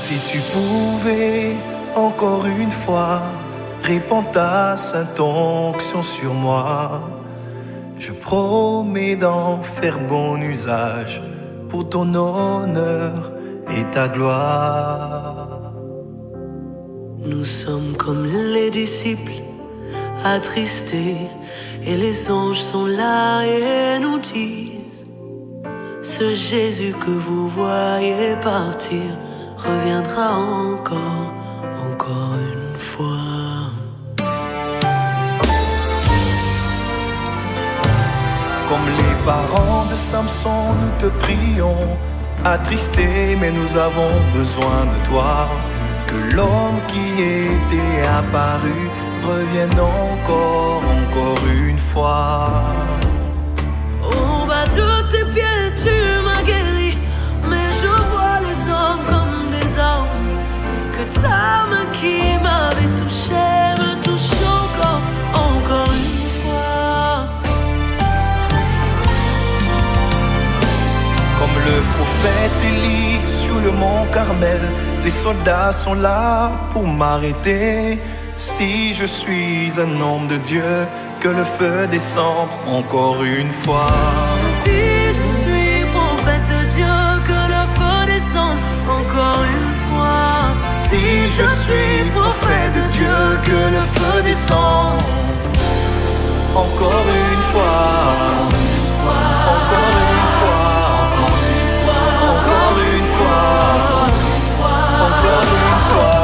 Si tu pouvais encore une fois répandre ta sainte onction sur moi, je promets d'en faire bon usage pour ton honneur et ta gloire. Nous sommes comme les disciples attristés, et les anges sont là et nous disent: ce Jésus que vous voyez partir reviendra encore une fois. Comme les parents de Samson, nous te prions, attristés, mais nous avons besoin de toi. Que l'homme qui était apparu revienne encore une fois. Au bas de tes pieds, tu m'as guéri, mais je vois les hommes comme des hommes. Que ta main qui m'avait touché me touche encore une fois. Comme le prophète Élie sur le mont Carmel, les soldats sont là pour m'arrêter. Si je suis un homme de Dieu, que le feu descende encore une fois. Si je suis prophète de Dieu, que le feu descende encore une fois. Si je suis prophète de Dieu, que le feu descende encore une fois. Encore une fois. Encore une fois. Encore une fois. Encore une fois.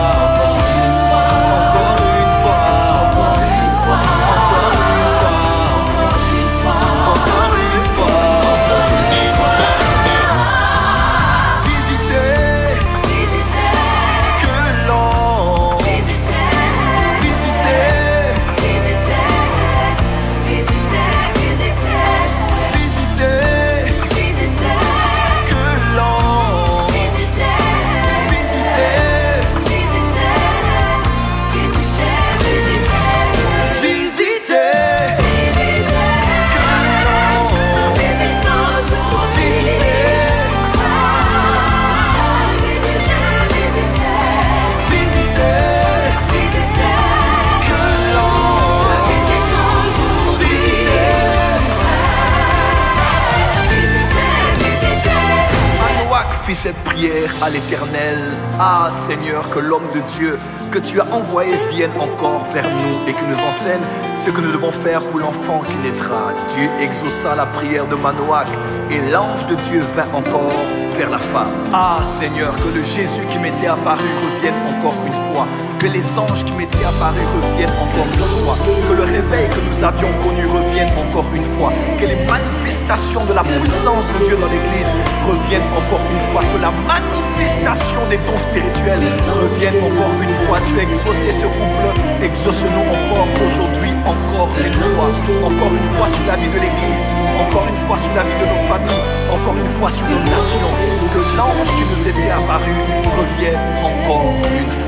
Fis cette prière à l'Éternel. Ah Seigneur, que l'homme de Dieu que tu as envoyé vienne encore vers nous et qu'il nous enseigne ce que nous devons faire pour l'enfant qui naîtra. Dieu exauça la prière de Manoach et l'ange de Dieu vint encore vers la femme. Ah Seigneur, que le Jésus qui m'était apparu revienne encore une fois. Que les anges qui m'étaient apparus reviennent encore une fois. Que le réveil que nous avions connu revienne encore une fois. Que les manifestations de la puissance de Dieu dans l'église reviennent encore une fois. Que la manifestation des dons spirituels revienne encore une fois. Tu as exaucé ce couple, exauce-nous encore aujourd'hui, encore une fois. Encore une fois sur la vie de l'église, encore une fois sur la vie de nos familles, encore une fois sur nos nations. Que l'ange qui nous était apparu revienne encore une fois.